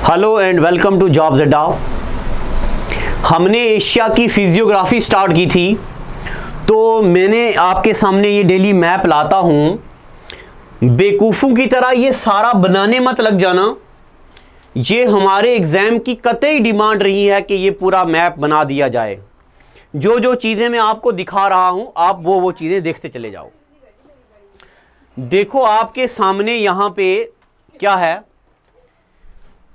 Hello and welcome to jobs Adda. हमने Asia की physiography start की थी, तो मैंने आपके सामने ये डेली मैप लाता हूँ। बेवकूफ़ों की तरह ये सारा बनाने मत लग जाना। ये हमारे एग्ज़ाम की कतई डिमांड रही है कि ये पूरा मैप बना दिया जाए। जो जो चीज़ें मैं आपको दिखा रहा हूँ आप वो चीज़ें देखते चले जाओ। देखो आपके सामने यहाँ पे क्या है,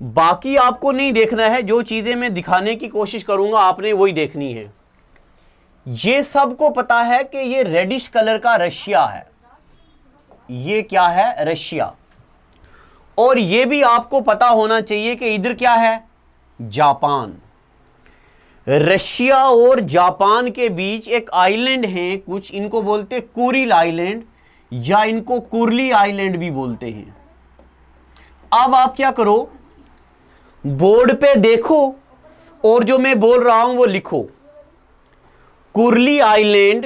बाकी आपको नहीं देखना है। जो चीज़ें मैं दिखाने की कोशिश करूंगा आपने वही देखनी है। ये सबको पता है कि ये रेडिश कलर का रशिया है। ये क्या है? रशिया। और ये भी आपको पता होना चाहिए कि इधर क्या है? जापान। रशिया और जापान के बीच एक आइलैंड है, कुछ इनको बोलते कुरिल आइलैंड या इनको कुर्ली आइलैंड भी बोलते हैं। अब आप क्या करो, बोर्ड पे देखो और जो मैं बोल रहा हूं वो लिखो। Kuril island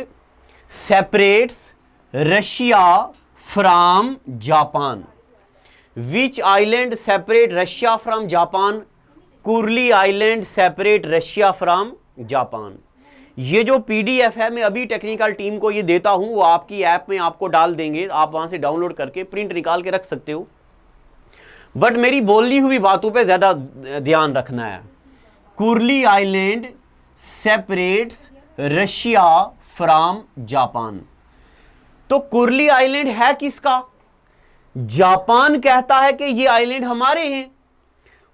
separates Russia from Japan. Which island separate Russia from Japan? Kuril island separate Russia from Japan. ये जो पीडीएफ है मैं अभी टेक्निकल टीम को ये देता हूं, वो आपकी ऐप में आपको डाल देंगे। आप वहां से डाउनलोड करके प्रिंट निकाल के रख सकते हो, बट मेरी बोली हुई बातों पे ज्यादा ध्यान रखना है। Kuril island separates Russia from Japan. तो कुर्ली आइलैंड है किसका? जापान कहता है कि ये आइलैंड हमारे हैं,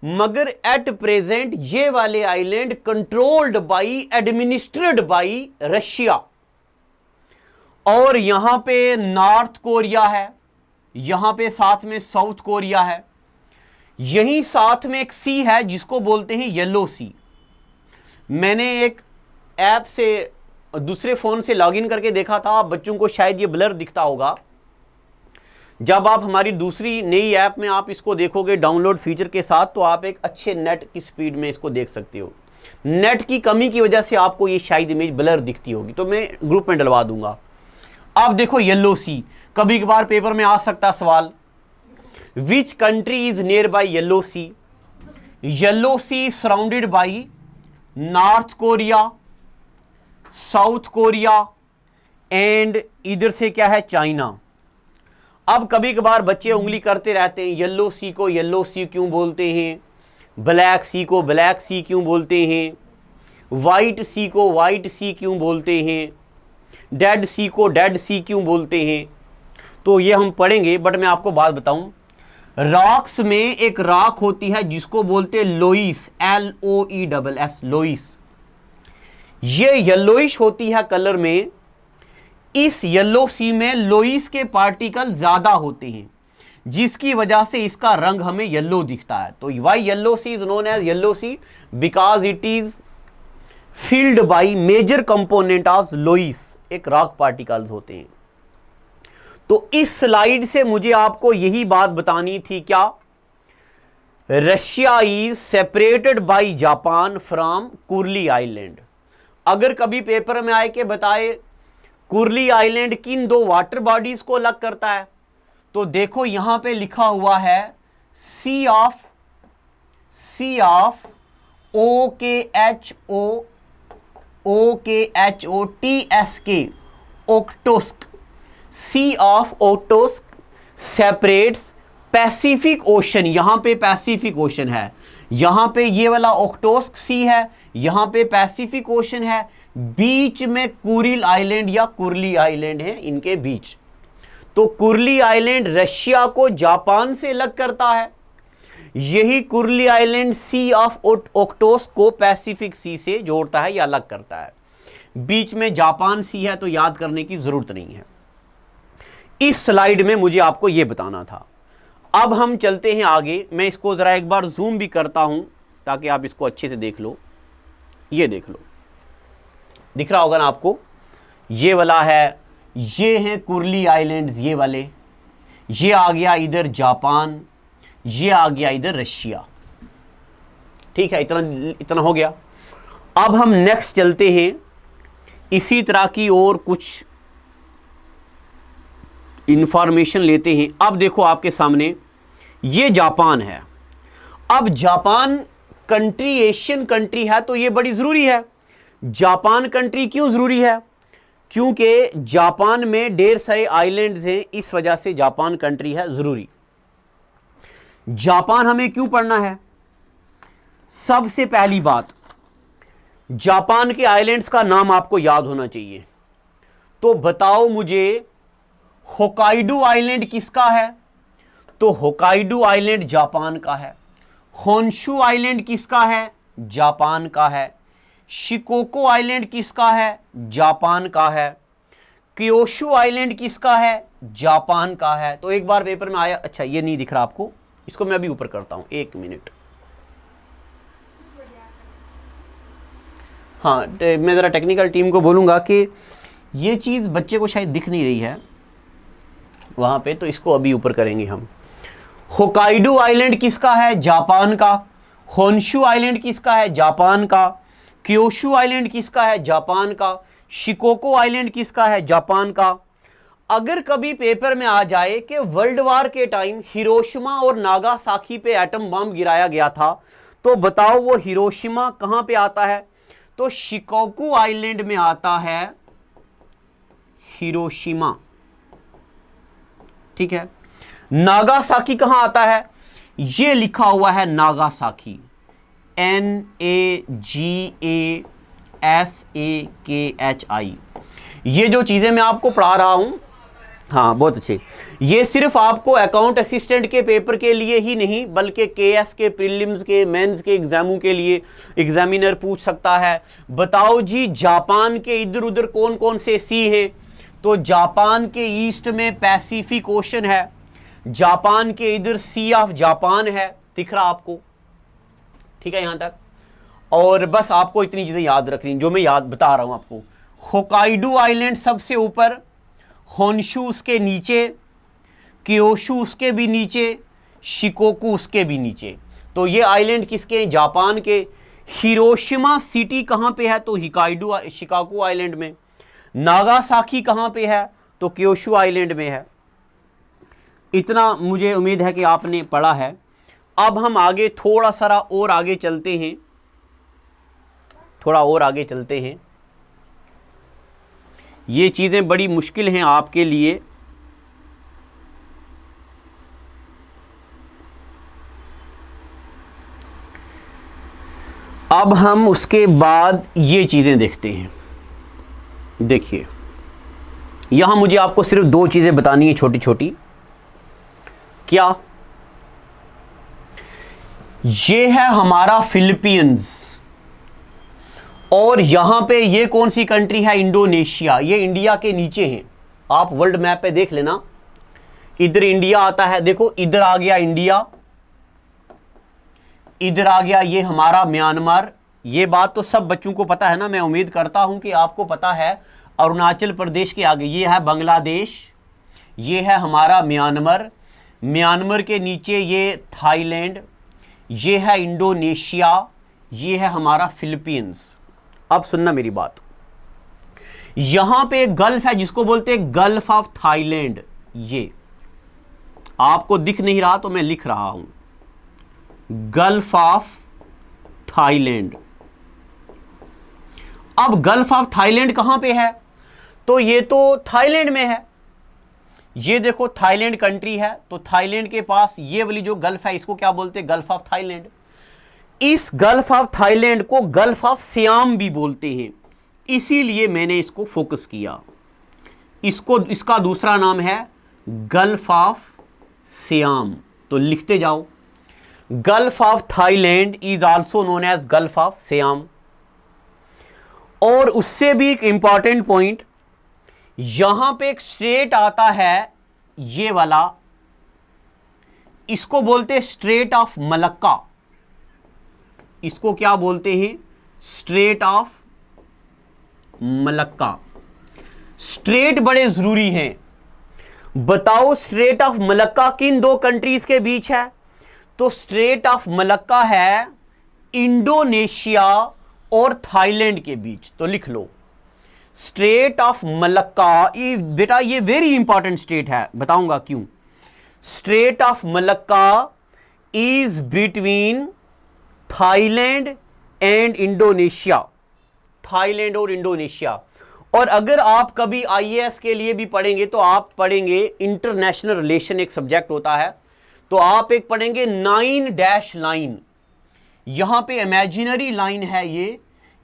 मगर एट प्रेजेंट ये वाले island controlled by, administered by Russia. और यहां पे नॉर्थ कोरिया है, यहां पे साथ में साउथ कोरिया है, यहीं साथ में एक सी है जिसको बोलते हैं येलो सी। मैंने एक ऐप से दूसरे फोन से लॉगिन करके देखा था, बच्चों को शायद ये ब्लर दिखता होगा। जब आप हमारी दूसरी नई ऐप में आप इसको देखोगे डाउनलोड फीचर के साथ, तो आप एक अच्छे नेट की स्पीड में इसको देख सकते हो। नेट की कमी की वजह से आपको ये शायद इमेज ब्लर दिखती होगी, तो मैं ग्रुप में डलवा दूंगा। आप देखो येलो सी, कभी कभार पेपर में आ सकता सवाल, Which country is nearby Yellow Sea? Yellow Sea is surrounded by North Korea, South Korea and इधर से क्या है? चाइना। अब कभी कभार बच्चे उंगली करते रहते हैं, येलो सी को येलो सी क्यों बोलते हैं, ब्लैक सी को ब्लैक सी क्यों बोलते हैं, वाइट सी को वाइट सी क्यों बोलते हैं, डेड सी को डेड सी क्यों बोलते हैं। तो ये हम पढ़ेंगे, बट मैं आपको बात बताऊं, रॉक्स में एक रॉक होती है जिसको बोलते लोइस, LOESS, लोइस। ये येलोइश होती है कलर में। इस येलो सी में लोइस के पार्टिकल ज्यादा होते हैं, जिसकी वजह से इसका रंग हमें येलो दिखता है। तो why yellow sea is known as yellow sea? Because it is filled by major component of loess, एक रॉक पार्टिकल्स होते हैं। तो इस स्लाइड से मुझे आपको यही बात बतानी थी, क्या? Russia is separated by Japan from Kuril island. अगर कभी पेपर में आए के बताए कुर्ली आइलैंड किन दो वाटर बॉडीज को अलग करता है, तो देखो यहां पे लिखा हुआ है sea of OKHOTSK, Okhotsk. Sea of Okhotsk separates Pacific ocean. यहां पे पैसिफिक ओशन है, यहां पे ये वाला ओक्टोस्क सी है, यहां पे पैसिफिक ओशन है, बीच में कुरिल आइलैंड या कुर्ली आइलैंड है, इनके बीच। तो कुर्ली आइलैंड रशिया को जापान से अलग करता है, यही कुर्ली आइलैंड सी ऑफ ओक्टोस्क को पैसिफिक सी से जोड़ता है या अलग करता है। बीच में जापान सी है, तो याद करने की जरूरत नहीं है। इस स्लाइड में मुझे आपको यह बताना था। अब हम चलते हैं आगे। मैं इसको जरा एक बार जूम भी करता हूं ताकि आप इसको अच्छे से देख लो। ये देख लो, दिख रहा होगा ना आपको? ये वाला है, ये हैं कुर्ली आइलैंड्स, ये वाले। ये आ गया इधर जापान, ये आ गया इधर रशिया। ठीक है, इतना हो गया। अब हम नेक्स्ट चलते हैं, इसी तरह की और कुछ इंफॉर्मेशन लेते हैं। अब देखो आपके सामने ये जापान है। अब जापान कंट्री एशियन कंट्री है तो ये बड़ी जरूरी है। जापान कंट्री क्यों जरूरी है? क्योंकि जापान में ढेर सारे आइलैंड्स हैं, इस वजह से जापान कंट्री है जरूरी। जापान हमें क्यों पढ़ना है? सबसे पहली बात, जापान के आइलैंड्स का नाम आपको याद होना चाहिए। तो बताओ मुझे, होकाइडो आइलैंड किसका है? तो होकाइडो आइलैंड जापान का है। होन्शु आइलैंड किसका है? जापान का है। शिकोको आइलैंड किसका है? जापान का है। क्योशु आइलैंड किसका है? जापान का है। तो एक बार पेपर में आया, अच्छा ये नहीं दिख रहा आपको, इसको मैं अभी ऊपर करता हूं, एक मिनट। हाँ, मैं ज़रा टेक्निकल टीम को बोलूँगा कि ये चीज़ बच्चे को शायद दिख नहीं रही है वहाँ पे, तो इसको अभी ऊपर करेंगे हम। होकाइडो आइलैंड किसका है? जापान का। होन्शु आइलैंड किसका है? जापान का। क्योशु आइलैंड किसका है? जापान का। शिकोको आइलैंड किसका है? जापान का। अगर कभी पेपर में आ जाए कि वर्ल्ड वार के टाइम हिरोशिमा और नागासाकी पे एटम बम गिराया गया था, तो बताओ वो हिरोशिमा कहाँ पे आता है? तो शिकोकू आइलैंड में आता है हिरोशिमा, ठीक है। नागासाकी कहां आता है? ये लिखा हुआ है नागासाकी, NAGASAKHI। ये जो चीजें मैं आपको पढ़ा रहा हूं, हाँ बहुत अच्छे, ये सिर्फ आपको अकाउंट असिस्टेंट के पेपर के लिए ही नहीं, बल्कि केएस के, प्रीलिम्स के, मेंस के एग्जामों के लिए एग्जामिनर पूछ सकता है। बताओ जी, जापान के इधर उधर कौन कौन से सी हैं? तो जापान के ईस्ट में पैसिफिक ओशन है, जापान के इधर सी ऑफ जापान है, दिख रहा आपको, ठीक है यहां तक। और बस आपको इतनी चीजें याद रखनी जो मैं याद बता रहा हूं आपको। होकाइडो आइलैंड सबसे ऊपर, होन्शु उसके नीचे, क्योशु उसके भी नीचे, शिकोकू उसके भी नीचे। तो ये आइलैंड किसके हैं? जापान के। हिरोशिमा सिटी कहां पे है? तो होकाइडो शिकागो आइलैंड में। नागासाकी कहां पे है? तो क्योशु आइलैंड में है। इतना मुझे उम्मीद है कि आपने पढ़ा है। अब हम आगे थोड़ा सा और आगे चलते हैं, थोड़ा और आगे चलते हैं। ये चीज़ें बड़ी मुश्किल हैं आपके लिए। अब हम उसके बाद ये चीज़ें देखते हैं। देखिए, यहां मुझे आपको सिर्फ दो चीज़ें बतानी है, छोटी छोटी। क्या? ये है हमारा फिलीपींस, और यहां पे ये कौन सी कंट्री है? इंडोनेशिया। ये इंडिया के नीचे है, आप वर्ल्ड मैप पे देख लेना, इधर इंडिया आता है, देखो इधर आ गया इंडिया, इधर आ गया ये हमारा म्यांमार। ये बात तो सब बच्चों को पता है ना, मैं उम्मीद करता हूं कि आपको पता है। अरुणाचल प्रदेश के आगे ये है बांग्लादेश, ये है हमारा म्यांमार, म्यांमार के नीचे ये थाईलैंड, ये है इंडोनेशिया, ये है हमारा फिलीपींस। अब सुनना मेरी बात, यहां पे एक गल्फ है जिसको बोलते हैं गल्फ ऑफ थाईलैंड। ये आपको दिख नहीं रहा तो मैं लिख रहा हूं, गल्फ ऑफ थाईलैंड। अब गल्फ ऑफ थाईलैंड कहां पे है? तो ये तो थाईलैंड में है, ये देखो थाईलैंड कंट्री है, तो थाईलैंड के पास ये वाली जो गल्फ है इसको क्या बोलते हैं? Gulf of Thailand. इस गल्फ ऑफ थाईलैंड को गल्फ ऑफ सियाम भी बोलते हैं, इसीलिए मैंने इसको फोकस किया। इसका दूसरा नाम है गल्फ ऑफ सियाम, तो लिखते जाओ, gulf of Thailand is also known as gulf of Siam. और उससे भी एक इंपॉर्टेंट पॉइंट, यहां पे एक स्ट्रेट आता है, ये वाला, इसको बोलते हैं स्ट्रेट ऑफ मलक्का। इसको क्या बोलते हैं? Straight of Malacca. स्ट्रेट बड़े जरूरी हैं। बताओ स्ट्रेट ऑफ मलक्का किन दो कंट्रीज के बीच है? तो स्ट्रेट ऑफ मलक्का है इंडोनेशिया और थाईलैंड के बीच। तो लिख लो स्ट्रेट ऑफ मलक्का। बेटा ये वेरी इंपॉर्टेंट स्टेट है, बताऊंगा क्यों। Straight of Malacca is between Thailand and Indonesia, Thailand और इंडोनेशिया। और अगर आप कभी आईएएस के लिए भी पढ़ेंगे तो आप पढ़ेंगे इंटरनेशनल रिलेशन, एक सब्जेक्ट होता है, तो आप एक पढ़ेंगे 9 डैश लाइन। यहां पे इमेजिनरी लाइन है ये,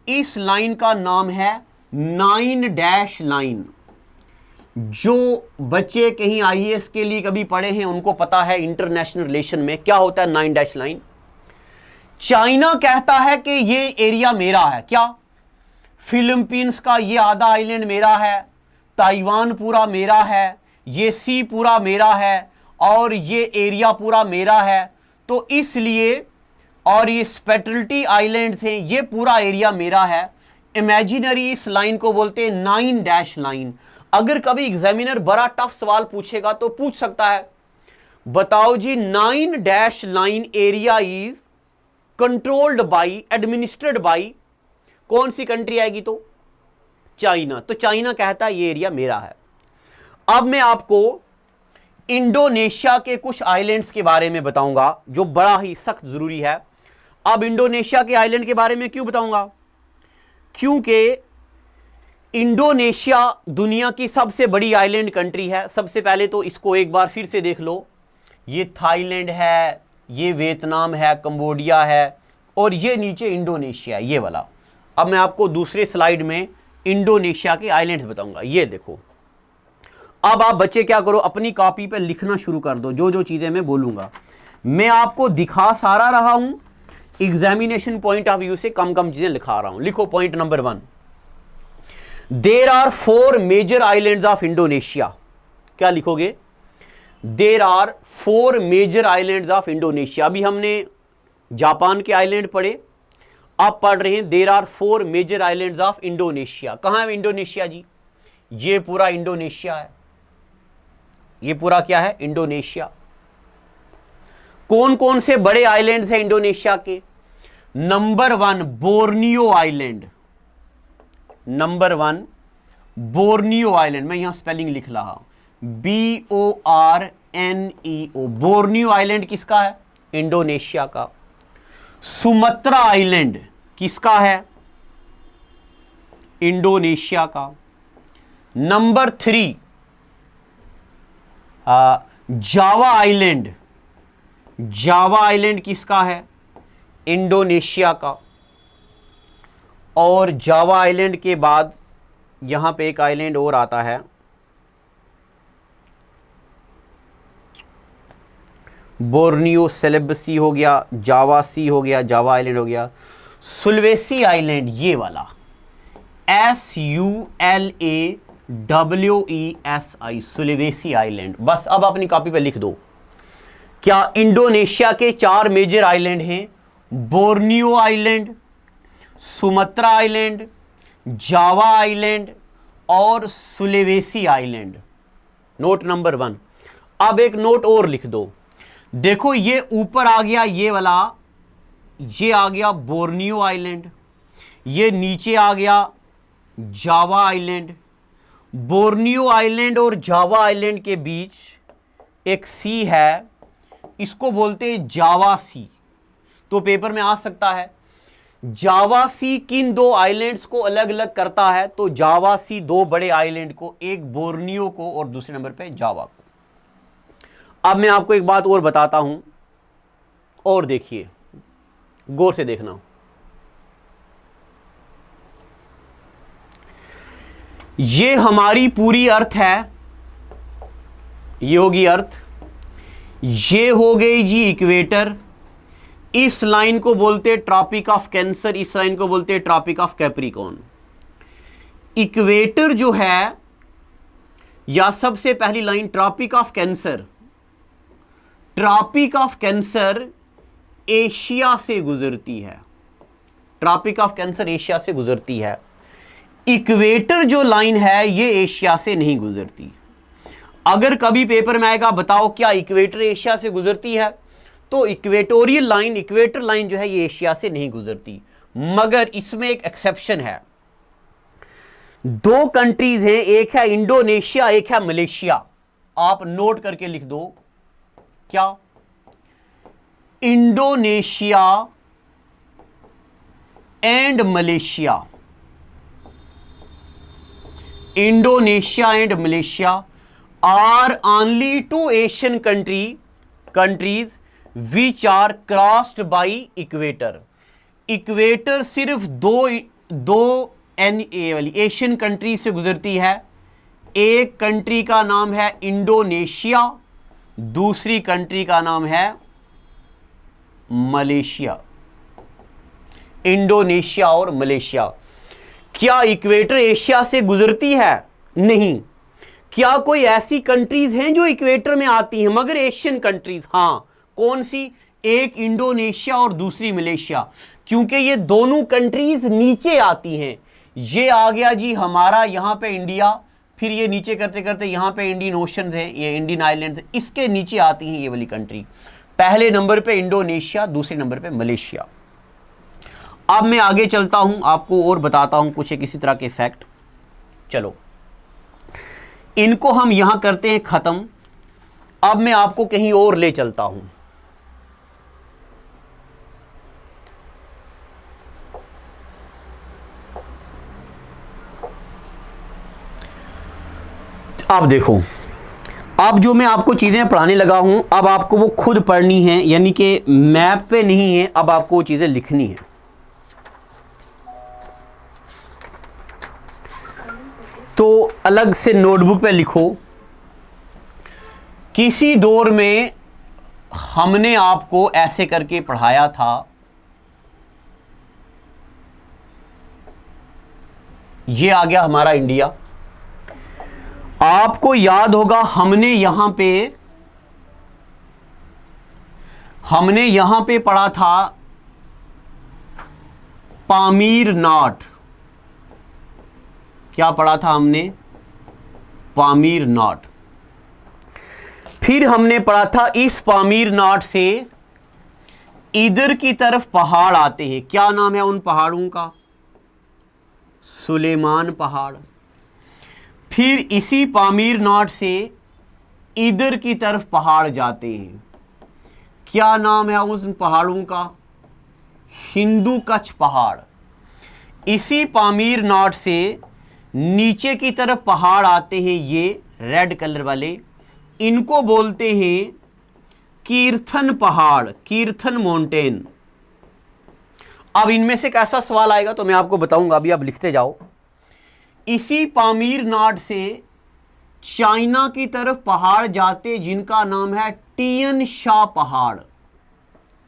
इस लाइन का नाम है 9 डैश लाइन। जो बच्चे कहीं आईएएस के लिए कभी पढ़े हैं उनको पता है इंटरनेशनल रिलेशन में क्या होता है 9 डैश लाइन। चाइना कहता है कि ये एरिया मेरा है, क्या? फिलीपींस का ये आधा आइलैंड मेरा है, ताइवान पूरा मेरा है, ये सी पूरा मेरा है, और ये एरिया पूरा मेरा है। तो इसलिए, और ये स्पेटल्टी आइलैंड्स हैं, ये पूरा एरिया मेरा है। इमेजिनरी इस लाइन को बोलते हैं 9 डैश लाइन। अगर कभी एग्जामिनर बड़ा टफ सवाल पूछेगा तो पूछ सकता है, बताओ जी 9 dash line area is controlled by, administered by, कौन सी कंट्री आएगी? तो चाइना। तो चाइना कहता है ये एरिया मेरा है। अब मैं आपको इंडोनेशिया के कुछ आइलैंड्स के बारे में बताऊंगा जो बड़ा ही सख्त जरूरी है। अब इंडोनेशिया के आइलैंड के बारे में क्यों बताऊंगा? क्योंकि इंडोनेशिया दुनिया की सबसे बड़ी आइलैंड कंट्री है। सबसे पहले तो इसको एक बार फिर से देख लो, ये थाईलैंड है, ये वियतनाम है, कंबोडिया है, और ये नीचे इंडोनेशिया, ये वाला। अब मैं आपको दूसरे स्लाइड में इंडोनेशिया के आइलैंड्स बताऊंगा। ये देखो, अब आप बच्चे क्या करो, अपनी कॉपी पे लिखना शुरू कर दो। जो जो चीजें मैं बोलूंगा मैं आपको दिखा सारा रहा हूं, एग्जामिनेशन पॉइंट ऑफ व्यू से कम कम चीजें लिखा रहा हूं। लिखो point number 1, there are 4 major islands of Indonesia. क्या लिखोगे? There are 4 major islands of Indonesia. अभी हमने जापान के आइलैंड पढ़े, आप पढ़ रहे हैं there are 4 major islands of Indonesia. कहां है इंडोनेशिया जी? ये पूरा इंडोनेशिया है, ये पूरा क्या है? इंडोनेशिया। कौन कौन से बड़े आइलैंड्स हैं इंडोनेशिया के? Number 1 Borneo island, number 1 Borneo island. मैं यहां स्पेलिंग लिख रहा हूं, BORNEO। बोर्नियो आइलैंड किसका है? इंडोनेशिया का। सुमत्रा आइलैंड किसका है? इंडोनेशिया का। Number 3 Java island. Java island किसका है? इंडोनेशिया का। और जावा आइलैंड के बाद यहां पे एक आइलैंड और आता है, बोर्नियो सेलेबसी हो गया, जावा सी हो गया, जावा आइलैंड हो गया, सुलवेसी आइलैंड ये वाला, SULAWESI, सुलवेसी आइलैंड। बस अब अपनी कॉपी पे लिख दो, क्या इंडोनेशिया के 4 मेजर आइलैंड हैं? Borneo island, Sumatra island, Java island और सुलेवेसी आइलैंड। Note number 1। अब एक नोट और लिख दो, देखो ये ऊपर आ गया ये वाला, ये आ गया बोर्नियो आइलैंड, ये नीचे आ गया जावा आइलैंड। बोर्नियो आइलैंड और जावा आइलैंड के बीच एक सी है, इसको बोलते हैं जावा सी। तो पेपर में आ सकता है जावा सी किन 2 आइलैंड्स को अलग अलग करता है? तो जावा सी 2 बड़े आइलैंड को, एक बोर्नियो को और दूसरे नंबर पे जावा को। अब मैं आपको एक बात और बताता हूं, और देखिए गौर से देखना। ये हमारी पूरी अर्थ है, ये होगी अर्थ, ये हो गई जी इक्वेटर। इस लाइन को बोलते हैं ट्रॉपिक ऑफ कैंसर, इस लाइन को बोलते हैं ट्रॉपिक ऑफ कैप्रिकॉर्न। इक्वेटर जो है, या सबसे पहली line tropic of cancer, tropic of cancer Asia से गुजरती है, ट्रॉपिक ऑफ कैंसर एशिया से गुजरती है। इक्वेटर जो लाइन है ये एशिया से नहीं गुजरती। अगर कभी पेपर में आएगा बताओ क्या इक्वेटर एशिया से गुजरती है, तो इक्वेटोरियल लाइन, इक्वेटर लाइन जो है ये एशिया से नहीं गुजरती। मगर इसमें एक एक्सेप्शन है, 2 कंट्रीज हैं, एक है इंडोनेशिया, एक है मलेशिया। आप नोट करके लिख दो, क्या Indonesia and Malaysia. Indonesia and Malaysia are only two Asian countries which are crossed by equator. Equator सिर्फ दो वाली एशियन कंट्री से गुजरती है। एक कंट्री का नाम है इंडोनेशिया, दूसरी कंट्री का नाम है मलेशिया। इंडोनेशिया और मलेशिया। क्या इक्वेटर एशिया से गुजरती है? नहीं। क्या कोई ऐसी कंट्रीज हैं जो इक्वेटर में आती हैं मगर एशियन कंट्रीज? हां। कौन सी? एक इंडोनेशिया और दूसरी मलेशिया, क्योंकि ये दोनों कंट्रीज नीचे आती हैं। ये आ गया जी हमारा यहां पे इंडिया, फिर ये नीचे करते करते यहां पे इंडियन ओशन है, ये इंडियन आइलैंड, इसके नीचे आती हैं ये वाली कंट्री। पहले नंबर पे इंडोनेशिया, दूसरे नंबर पे मलेशिया। अब मैं आगे चलता हूं, आपको और बताता हूं कुछ एक इसी तरह के फैक्ट। चलो इनको हम यहां करते हैं खत्म। अब मैं आपको कहीं और ले चलता हूं। अब देखो, अब जो मैं आपको चीजें पढ़ाने लगा हूं, अब आपको वो खुद पढ़नी है, यानी कि मैप पे नहीं है, अब आपको वो चीजें लिखनी है। तो अलग से नोटबुक पे लिखो। किसी दौर में हमने आपको ऐसे करके पढ़ाया था। ये आ गया हमारा इंडिया। आपको याद होगा हमने यहां पे पढ़ा था पामीर नाट। क्या पढ़ा था हमने? पामीर नाट। फिर हमने पढ़ा था इस पामीर नाट से इधर की तरफ पहाड़ आते हैं। क्या नाम है उन पहाड़ों का? सुलेमान पहाड़। फिर इसी पामीर नाट से इधर की तरफ पहाड़ जाते हैं। क्या नाम है उस पहाड़ों का? हिंदू कच्छ पहाड़। इसी पामीर नाट से नीचे की तरफ पहाड़ आते हैं, ये रेड कलर वाले, इनको बोलते हैं कीर्थन पहाड़, कीर्थन माउंटेन। अब इनमें से कैसा सवाल आएगा तो मैं आपको बताऊंगा, अभी आप लिखते जाओ। इसी पामीर नाट से चाइना की तरफ पहाड़ जाते जिनका नाम है टियन शा पहाड़।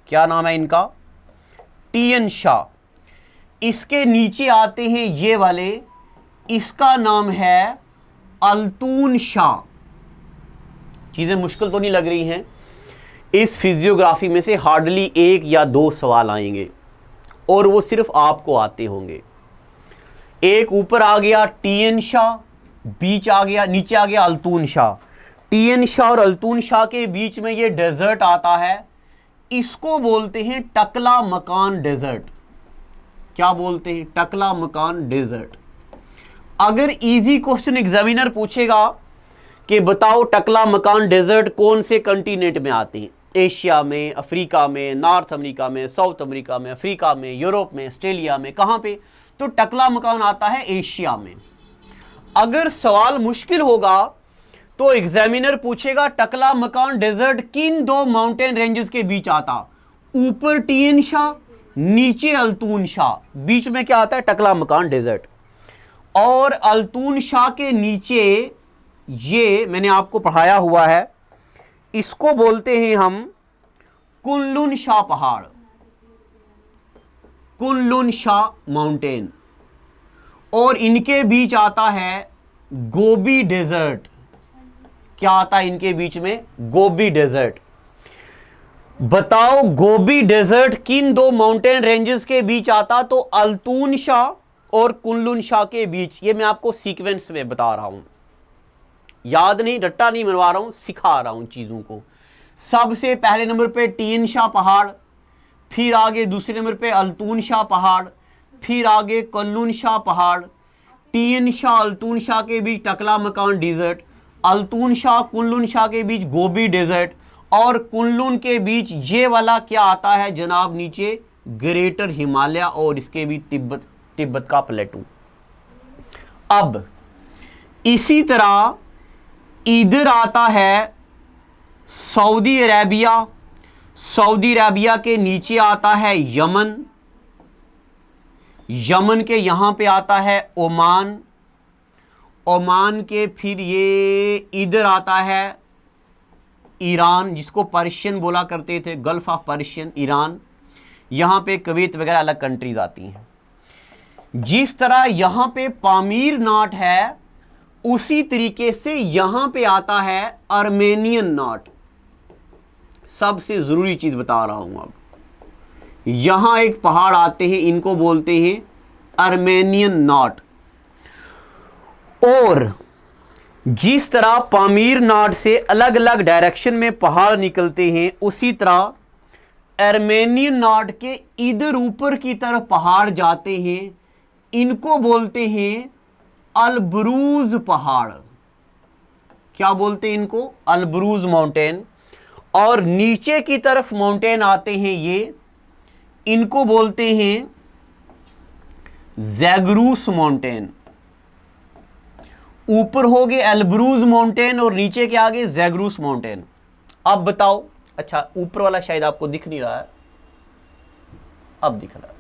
क्या नाम है इनका? टियन शा। इसके नीचे आते हैं ये वाले, इसका नाम है अल्तून शा। चीजें मुश्किल तो नहीं लग रही हैं? इस फिजियोग्राफी में से हार्डली 1 या 2 सवाल आएंगे और वो सिर्फ आपको आते होंगे। एक ऊपर आ गया टियन शाह, बीच आ गया, नीचे आ गया अल्तून शाह। टियन शाह और अल्तून शाह के बीच में ये डेजर्ट आता है, इसको बोलते हैं टकला मकान डेजर्ट। क्या बोलते हैं? टकला मकान डेजर्ट। अगर इजी क्वेश्चन एग्जामिनर पूछेगा कि बताओ टकला मकान डेजर्ट कौन से कंटिनेंट में आते हैं? एशिया में, अफ्रीका में, नॉर्थ अमेरिका में, साउथ अमेरिका में, अफ्रीका में, यूरोप में, ऑस्ट्रेलिया में, कहां पे? तो टकला मकान आता है एशिया में। अगर सवाल मुश्किल होगा तो एग्जामिनर पूछेगा टकला मकान डेजर्ट किन 2 माउंटेन रेंजेस के बीच आता? ऊपर टियन शाह, नीचे अल्तून शाह, बीच में क्या आता है? टकला मकान डेजर्ट। और अल्तून शाह के नीचे ये मैंने आपको पढ़ाया हुआ है, इसको बोलते हैं हम कुनलुन शाह पहाड़, कुनलुन शाह माउंटेन। और इनके बीच आता है गोबी डेजर्ट। क्या आता है इनके बीच में? Gobi desert. बताओ गोबी डेजर्ट किन 2 माउंटेन रेंजेस के बीच आता? तो अल्तून शाह और कुनलुन शाह के बीच। ये मैं आपको सीक्वेंस में बता रहा हूं, याद नहीं, रट्टा नहीं मरवा रहा हूं, सिखा रहा हूं चीजों को। सबसे पहले नंबर पे टियन शाह पहाड़, फिर आगे दूसरे नंबर पे अल्तून शाह पहाड़, फिर आगे कुनलुन शाह पहाड़, टियन शाह अल्तून शाह के बीच टकला मकान डेजर्ट, अल्तून शाह कुनलुन शाह के बीच गोबी डेजर्ट, और कुनलुन के बीच ये वाला क्या आता है जनाब, नीचे ग्रेटर हिमालय और इसके भी तिब्बत का प्लेटू। अब इसी तरह इधर आता है सऊदी अरेबिया, सऊदी अरेबिया के नीचे आता है यमन, यमन के यहां पे आता है ओमान, ओमान के फिर ये इधर आता है ईरान, जिसको पर्शियन बोला करते थे, गल्फ ऑफ पर्शियन, ईरान, यहां पे कुवैत वगैरह अलग कंट्रीज आती हैं। जिस तरह यहां पे पामीर नाट है उसी तरीके से यहां पे आता है आर्मेनियन नाट। सबसे जरूरी चीज बता रहा हूं, अब यहां एक पहाड़ आते हैं, इनको बोलते हैं आर्मेनियन नाट। और जिस तरह पामीर नाट से अलग अलग डायरेक्शन में पहाड़ निकलते हैं, उसी तरह आर्मेनियन नाट के इधर ऊपर की तरफ पहाड़ जाते हैं, इनको बोलते हैं अलब्रूज पहाड़। क्या बोलते हैं इनको? अलब्रूज माउंटेन। और नीचे की तरफ माउंटेन आते हैं ये, इनको बोलते हैं ज़ैगरूस माउंटेन। ऊपर हो गए अलब्रूज माउंटेन और नीचे के आगे ज़ैगरूस माउंटेन। अब बताओ, अच्छा ऊपर वाला शायद आपको दिख नहीं रहा है, अब दिख रहा है।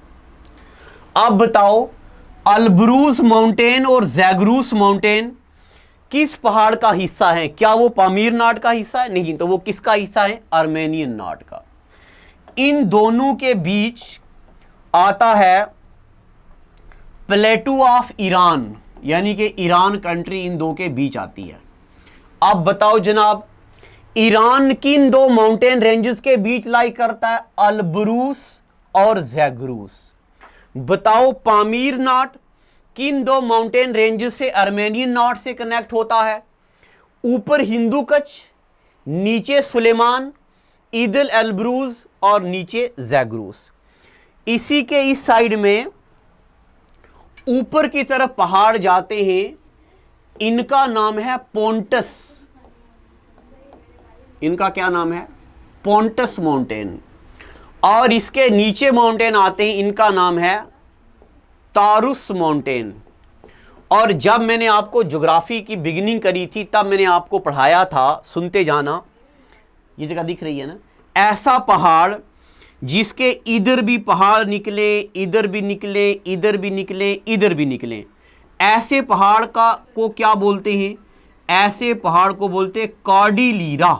अब बताओ अलब्रूज माउंटेन और ज़ैगरूस माउंटेन किस पहाड़ का हिस्सा है? क्या वो पामीर नाट का हिस्सा है? नहीं, तो वो किसका हिस्सा है? आर्मेनियन नाट का। इन दोनों के बीच आता है प्लेटू ऑफ ईरान, यानी कि ईरान कंट्री इन दो के बीच आती है। अब बताओ जनाब, ईरान किन दो माउंटेन रेंजेस के बीच लाई करता है? अलब्रूस और ज़ैगरूस। बताओ पामीर नाट किन दो माउंटेन रेंजेस से आर्मेनियन नाट से कनेक्ट होता है? ऊपर हिंदू कच, नीचे सुलेमान, इधर अलब्रूज और नीचे ज़ैगरूस। इसी के इस साइड में ऊपर की तरफ पहाड़ जाते हैं, इनका नाम है पोंटस। इनका क्या नाम है? Pontius mountain. और इसके नीचे माउंटेन आते हैं, इनका नाम है तारुस माउंटेन। और जब मैंने आपको ज्योग्राफी की बिगिनिंग करी थी तब मैंने आपको पढ़ाया था, सुनते जाना, ये जगह दिख रही है ना, ऐसा पहाड़ जिसके इधर भी पहाड़ निकले, इधर भी निकले, इधर भी निकले, इधर भी निकले, ऐसे पहाड़ को क्या बोलते हैं? ऐसे पहाड़ को बोलते हैं कॉर्डिलीरा।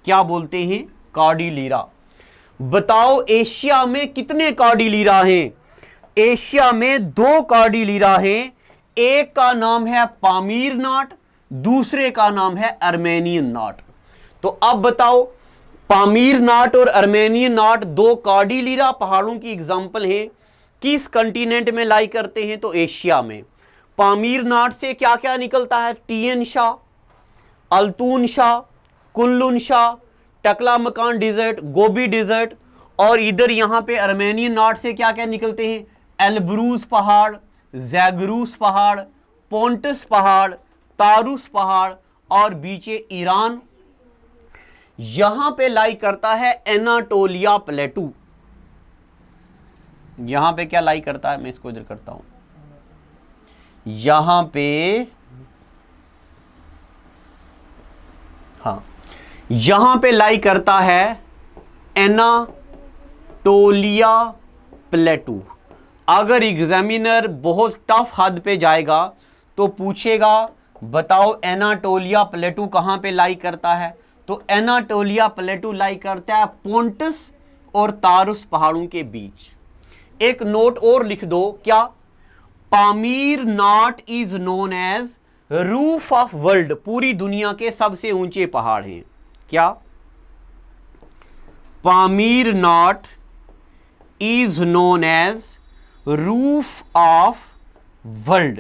क्या बोलते हैं? कॉर्डिलीरा। बताओ एशिया में कितने कॉर्डिलीरा हैं? एशिया में 2 कॉर्डिलीरा हैं, एक का नाम है पामीर नाट, दूसरे का नाम है आर्मेनियन नाट। तो अब बताओ, पामीर नाट और आर्मेनियन नाट 2 कॉर्डिलीरा पहाड़ों की एग्जाम्पल हैं, किस कंटिनेंट में लाई करते हैं? तो एशिया में। पामीर नाट से क्या क्या निकलता है? टियन शाह, अल्तून शाह, कुनलुन शाह, टकला मकान डिजर्ट, गोबी डिजर्ट। और इधर यहां पे आर्मेनियन नाट से क्या क्या निकलते हैं? अलब्रूज पहाड़, ज़ैगरूस पहाड़, पोंटस पहाड़, तारुस पहाड़ और बीचे ईरान। यहां पे लाई करता है एनाटोलिया प्लेटू। यहां पे क्या लाई करता है? मैं इसको इधर करता हूं, यहां पे, हाँ, यहां पे लाई करता है एनाटोलिया प्लेटू। अगर एग्जामिनर बहुत टफ हद पे जाएगा तो पूछेगा बताओ एनाटोलिया प्लेटू कहां पे लाई करता है? तो एनाटोलिया प्लेटू लाई करता है पोंटस और तारुस पहाड़ों के बीच। एक नोट और लिख दो, क्या? Pamir knot is known as roof of world. पूरी दुनिया के सबसे ऊंचे पहाड़ हैं। क्या? Pamir knot is known as roof of world.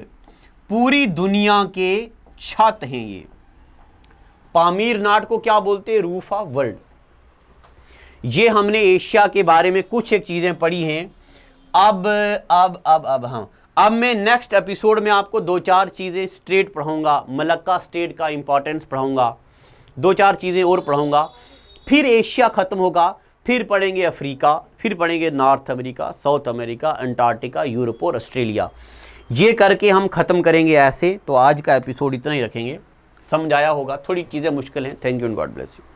पूरी दुनिया के छत हैं ये। पामीर नाट को क्या बोलते हैं? Roof of world. ये हमने एशिया के बारे में कुछ एक चीजें पढ़ी हैं। अब मैं नेक्स्ट एपिसोड में आपको 2-4 चीजें स्टेट पढ़ाऊंगा, मलक्का स्टेट का इंपॉर्टेंस पढ़ाऊंगा, 2-4 चीजें और पढ़ाऊंगा। फिर एशिया खत्म होगा, फिर पढ़ेंगे अफ्रीका, फिर पढ़ेंगे north America, south America, Antarctica, Europe और ऑस्ट्रेलिया। ये करके हम ख़त्म करेंगे ऐसे। तो आज का एपिसोड इतना ही रखेंगे। समझ आया होगा, थोड़ी चीज़ें मुश्किल हैं। Thank you and God bless you.